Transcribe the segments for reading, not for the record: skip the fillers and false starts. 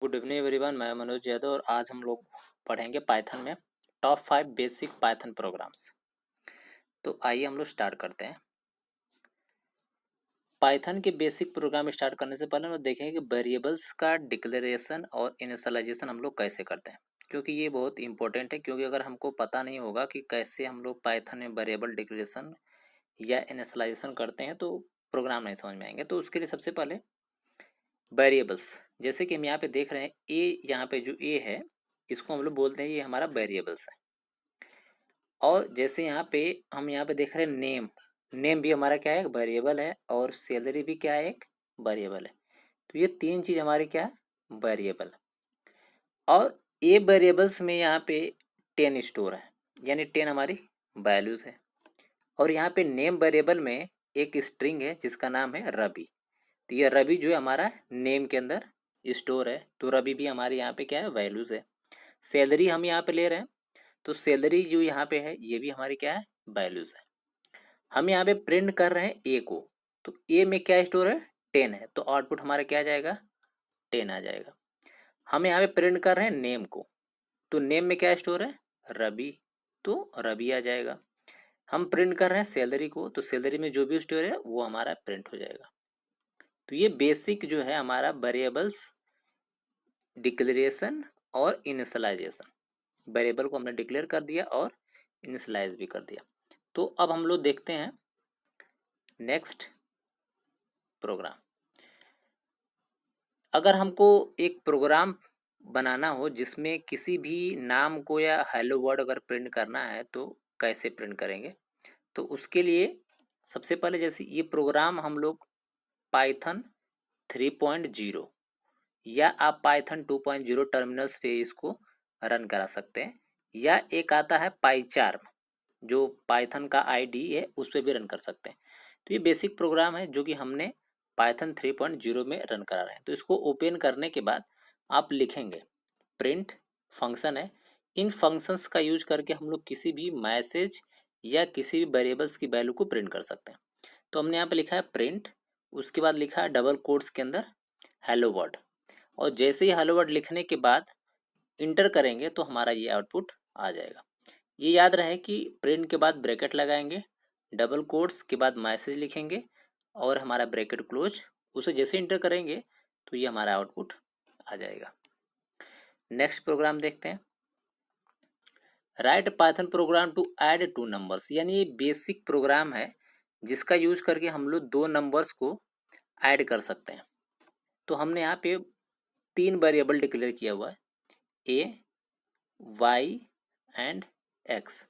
Good evening everyone, मैं मनोज यादव और आज हम लोग पढ़ेंगे पाइथन में टॉप 5 बेसिक पाइथन प्रोग्राम्स। तो आइए हम लोग स्टार्ट करते हैं। पाइथन के बेसिक प्रोग्राम स्टार्ट करने से पहले हम लोग देखेंगे कि वेरिएबल्स का डिक्लेरेशन और इनिशियलाइजेशन हम लोग कैसे करते हैं, क्योंकि ये बहुत इंपॉर्टेंट है। क्योंकि अगर हमको पता नहीं होगा कि कैसे हम लोग पाइथन में वेरिएबल डिक्लेरेशन या इनिशियलाइजेशन करते हैं तो प्रोग्राम नहीं समझ में आएंगे। तो उसके लिए सबसे पहले वेरिएबल्स, जैसे कि हम यहाँ पे देख रहे हैं ए, यहाँ पे जो ए है इसको हम लोग बोलते हैं ये हमारा वेरिएबल्स है। और जैसे यहाँ पे हम यहाँ पे देख रहे हैं नेम, नेम भी हमारा क्या है, वेरिएबल है। और सैलरी भी क्या है, एक वेरिएबल है। तो ये तीन चीज हमारी क्या है, वेरिएबल। और ए वेरिएबल्स में यहाँ पे 10 स्टोर है, यानी 10 हमारी वैल्यूज है। और यहाँ पे नेम वेरिएबल में एक स्ट्रिंग है जिसका नाम है रवि। तो ये रवि जो है हमारा नेम के अंदर स्टोर है, तो रवि भी हमारे यहाँ पे क्या है, वैल्यूज है। सैलरी हम यहाँ पे ले रहे हैं, तो सैलरी जो यहाँ पे है ये भी हमारी क्या है, वैल्यूज है। हम यहाँ पे प्रिंट कर रहे हैं ए को, तो ए में क्या स्टोर है, 10 है, तो आउटपुट हमारा क्या आ जाएगा, 10 आ जाएगा। हम यहाँ पे प्रिंट कर रहे हैं नेम को, तो नेम में क्या स्टोर है, रवि, तो रवि आ जाएगा। हम प्रिंट कर रहे हैं सैलरी को, तो सैलरी में जो भी स्टोर है वो हमारा प्रिंट हो जाएगा। तो ये बेसिक जो है हमारा वेरिएबल्स डिक्लेरेशन और इनिशियलाइजेशन। वेरिएबल को हमने डिक्लेयर कर दिया और इनिशियलाइज भी कर दिया। तो अब हम लोग देखते हैं नेक्स्ट प्रोग्राम। अगर हमको एक प्रोग्राम बनाना हो जिसमें किसी भी नाम को या हेलो वर्ड अगर प्रिंट करना है तो कैसे प्रिंट करेंगे, तो उसके लिए सबसे पहले जैसे ये प्रोग्राम हम लोग पाइथन 3.0 या आप पाइथन 2.0 टर्मिनल्स पे इसको रन करा सकते हैं, या एक आता है पाईचार्म जो पाइथन का आईडी है उस पर भी रन कर सकते हैं। तो ये बेसिक प्रोग्राम है जो कि हमने पाइथन 3.0 में रन करा रहे हैं। तो इसको ओपन करने के बाद आप लिखेंगे प्रिंट फंक्शन है। इन फंक्शंस का यूज करके हम लोग किसी भी मैसेज या किसी भी वेरिएबल्स की वैल्यू को प्रिंट कर सकते हैं। तो हमने यहाँ पे लिखा है प्रिंट, उसके बाद लिखा है डबल कोट्स के अंदर हेलो वर्ड, और जैसे ही हेलो वर्ड लिखने के बाद इंटर करेंगे तो हमारा ये आउटपुट आ जाएगा। ये याद रहे कि प्रिंट के बाद ब्रैकेट लगाएंगे, डबल कोट्स के बाद मैसेज लिखेंगे और हमारा ब्रैकेट क्लोज, उसे जैसे इंटर करेंगे तो ये हमारा आउटपुट आ जाएगा। नेक्स्ट प्रोग्राम देखते हैं। Write Python program to add two numbers, यानी ये बेसिक प्रोग्राम है जिसका यूज करके हम लोग दो नंबर्स को ऐड कर सकते हैं। तो हमने यहाँ पे 3 वेरिएबल डिक्लेयर किया हुआ है, ए, वाई एंड एक्स।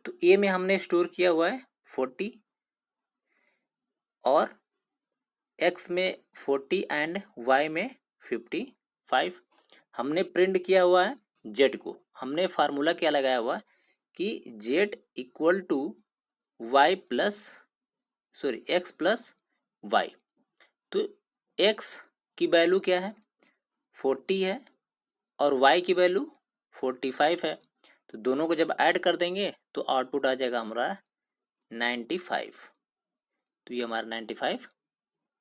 तो ए में हमने स्टोर किया हुआ है 40 और एक्स में 40 एंड वाई में 55। हमने प्रिंट किया हुआ है जेड को। हमने फार्मूला क्या लगाया हुआ है कि z equal to y plus x plus y. तो एक्स की वैल्यू क्या है, 40 है, और y की वैल्यू 45 है। तो दोनों को जब ऐड कर देंगे तो आउटपुट आ जाएगा हमारा 95। तो ये हमारा 95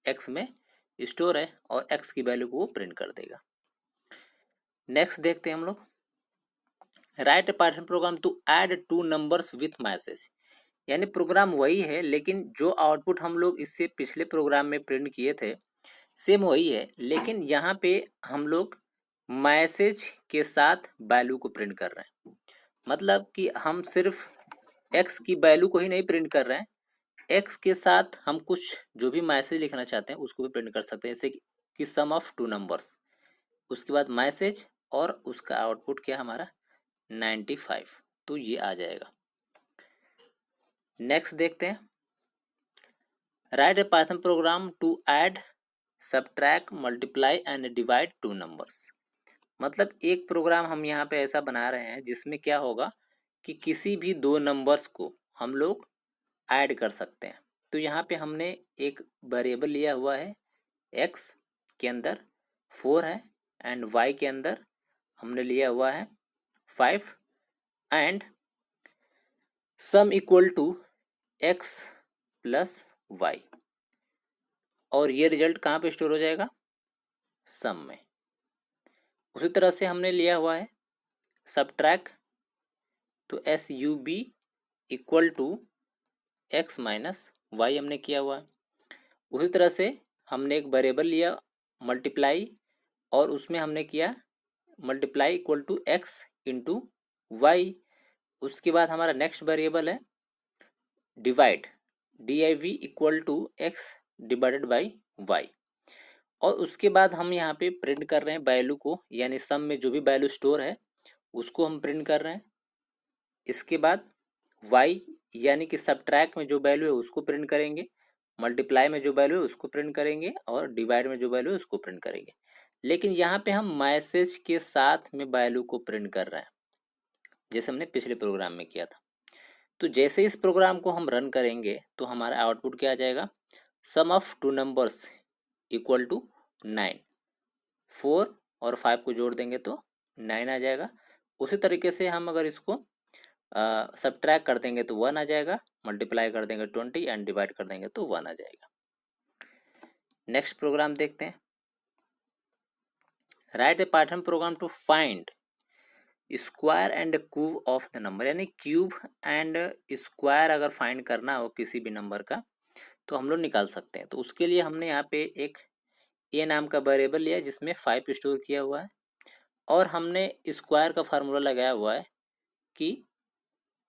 x में स्टोर है और x की वैल्यू को वो प्रिंट कर देगा। नेक्स्ट देखते हैं हम लोग, write Python program to add two numbers with message. यानी प्रोग्राम वही है लेकिन जो आउटपुट हम लोग इससे पिछले प्रोग्राम में प्रिंट किए थे सेम वही है, लेकिन यहाँ पे हम लोग मैसेज के साथ वैल्यू को प्रिंट कर रहे हैं। मतलब कि हम सिर्फ x की वैल्यू को ही नहीं प्रिंट कर रहे हैं, x के साथ हम कुछ जो भी मैसेज लिखना चाहते हैं उसको भी प्रिंट कर सकते हैं, जैसे कि सम ऑफ टू नंबर्स, उसके बाद मैसेज और उसका आउटपुट क्या हमारा 95। तो ये आ जाएगा। नेक्स्ट देखते हैं, write a Python program to add subtract multiply and divide two numbers. मतलब एक प्रोग्राम हम यहाँ पे ऐसा बना रहे हैं जिसमें क्या होगा कि किसी भी दो नंबर्स को हम लोग ऐड कर सकते हैं। तो यहाँ पे हमने एक वेरिएबल लिया हुआ है, x के अंदर 4 है एंड y के अंदर हमने लिया हुआ है 5 and sum equal to x plus y, और ये रिजल्ट कहाँ पे स्टोर हो जाएगा, सम में। उसी तरह से हमने लिया हुआ है सबट्रैक्ट, तो S U B equal to x minus y हमने किया हुआ है। उसी तरह से हमने एक वेरिएबल लिया मल्टीप्लाई, और उसमें हमने किया multiply equal to x into y. उसके बाद हमारा नेक्स्ट वेरिएबल है divide, D I V equal to x divided by y. और उसके बाद हम यहाँ पे प्रिंट कर रहे हैं वैल्यू को, यानी सम में जो भी वैल्यू स्टोर है उसको हम प्रिंट कर रहे हैं। इसके बाद y यानी कि सबट्रैक्ट में जो वैल्यू है उसको प्रिंट करेंगे, मल्टीप्लाई में जो वैल्यू है उसको प्रिंट करेंगे, और डिवाइड में जो वैल्यू है उसको प्रिंट करेंगे। लेकिन यहाँ पे हम मैसेज के साथ में वैल्यू को प्रिंट कर रहे हैं, जैसे हमने पिछले प्रोग्राम में किया था। तो जैसे इस प्रोग्राम को हम रन करेंगे तो हमारा आउटपुट क्या आ जाएगा, sum of two numbers equal to 9, 4 और 5 को जोड़ देंगे तो 9 आ जाएगा। उसी तरीके से हम अगर इसको सबट्रैक्ट कर देंगे तो 1 आ जाएगा, मल्टीप्लाई कर देंगे 20 एंड डिवाइड कर देंगे तो 1 आ जाएगा। नेक्स्ट प्रोग्राम देखते हैं। Write a Python program to find square and cube of the number, यानी क्यूब एंड स्क्वायर अगर फाइंड करना हो किसी भी नंबर का तो हम लोग निकाल सकते हैं। तो उसके लिए हमने यहाँ पे एक ए नाम का वेरिएबल लिया जिसमें 5 स्टोर किया हुआ है, और हमने स्क्वायर का फार्मूला लगाया हुआ है कि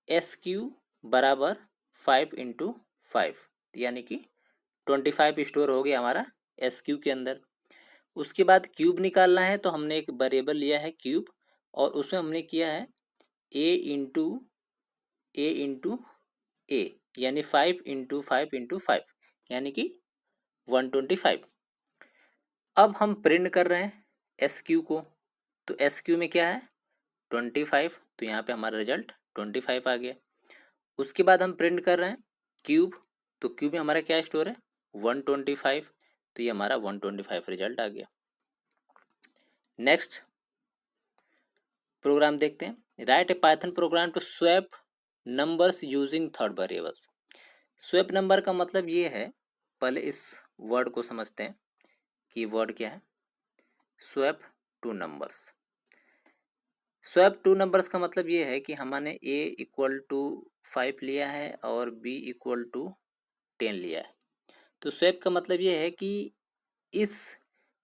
एस क्यू बराबर 5 इंटू 5, यानी कि 25 स्टोर हो गया हमारा एस क्यू के अंदर। उसके बाद क्यूब निकालना है तो हमने एक वेरिएबल लिया है क्यूब, और उसमें हमने किया है ए इंटू ए, यानी 5 इंटू 5 इंटू 5, यानी कि 125। अब हम प्रिंट कर रहे हैं एस क्यू को, तो एस क्यू में क्या है 25, तो यहाँ पे हमारा रिजल्ट 25 आ गया। उसके बाद हम प्रिंट कर रहे हैं क्यूब, तो क्यूब में हमारा क्या स्टोर है 125, तो ये हमारा 125 रिजल्ट आ गया। नेक्स्ट प्रोग्राम देखते हैं। Write a Python program to swap numbers using third variables. Swap number का मतलब ये है, पहले इस वर्ड को समझते हैं कि वर्ड क्या है। Swap two numbers, swap two numbers का मतलब ये है कि हमने a इक्वल टू 5 लिया है और b इक्वल टू 10 लिया है। तो स्वैप का मतलब ये है कि इस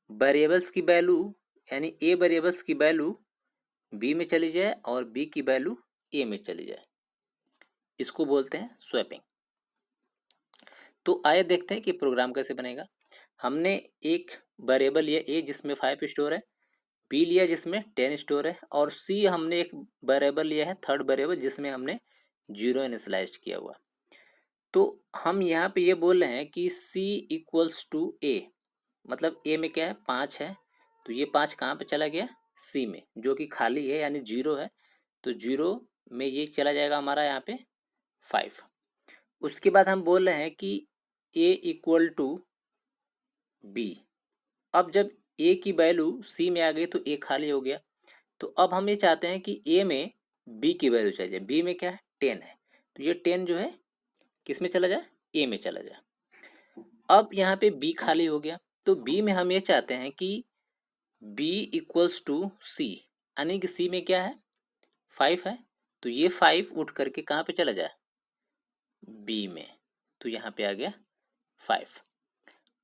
वेरिएबल्स की वैल्यू, यानी a वेरिएबल्स की वैल्यू b में चली जाए और b की वैल्यू a में चली जाए, इसको बोलते हैं स्वैपिंग। तो आइए देखते हैं कि प्रोग्राम कैसे बनेगा। हमने एक वेरिएबल लिया a जिसमें 5 स्टोर है, b लिया जिसमें 10 स्टोर है, और c हमने एक वेरिएबल लिया है थर्ड वेरिएबल जिसमें हमने 0 इनिशियलाइज किया हुआ। तो हम यहाँ पे ये बोल रहे हैं कि c इक्वल्स टू a, मतलब a में क्या है 5 है, तो ये 5 कहाँ पे चला गया c में, जो कि खाली है यानी 0 है, तो 0 में ये चला जाएगा हमारा यहाँ पे 5। उसके बाद हम बोल रहे हैं कि a इक्वल टू b। अब जब a की वैल्यू c में आ गई तो a खाली हो गया, तो अब हम ये चाहते हैं कि a में b की वैल्यू चली जाए। b में क्या है 10 है, तो ये 10 जो है किस में चला जाए a में चला जाए। अब यहाँ पे b खाली हो गया, तो b में हम ये चाहते हैं कि b इक्वल्स टू c, यानी कि c में क्या है 5 है, तो ये 5 उठ करके कहाँ पे चला जाए b में, तो यहाँ पे आ गया 5।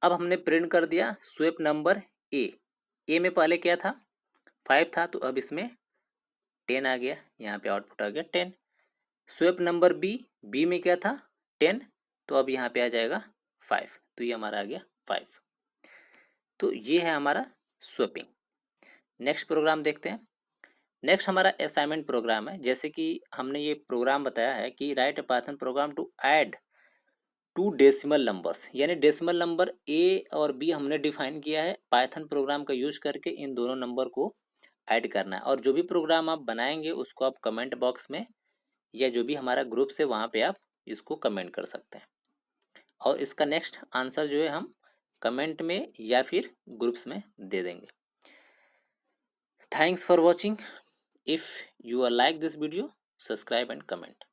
अब हमने प्रिंट कर दिया स्वैप नंबर ए में पहले क्या था 5 था, तो अब इसमें 10 आ गया, यहाँ पे आउटपुट आ गया 10। स्वैप नंबर बी में क्या था 10, तो अब यहाँ पे आ जाएगा 5, तो ये हमारा आ गया 5। तो ये है हमारा स्वैपिंग। नेक्स्ट प्रोग्राम देखते हैं। नेक्स्ट हमारा असाइनमेंट प्रोग्राम है। जैसे कि हमने ये प्रोग्राम बताया है कि write a Python program to add two decimal numbers, यानी डेसिमल नंबर ए और बी हमने डिफाइन किया है, पाइथन प्रोग्राम का यूज करके इन दोनों नंबर को ऐड करना है। और जो भी प्रोग्राम आप बनाएंगे उसको आप कमेंट बॉक्स में या जो भी हमारा ग्रुप्स है वहाँ पे आप इसको कमेंट कर सकते हैं, और इसका नेक्स्ट आंसर जो है हम कमेंट में या फिर ग्रुप्स में दे देंगे। Thanks for watching. If you are like this video, subscribe and comment.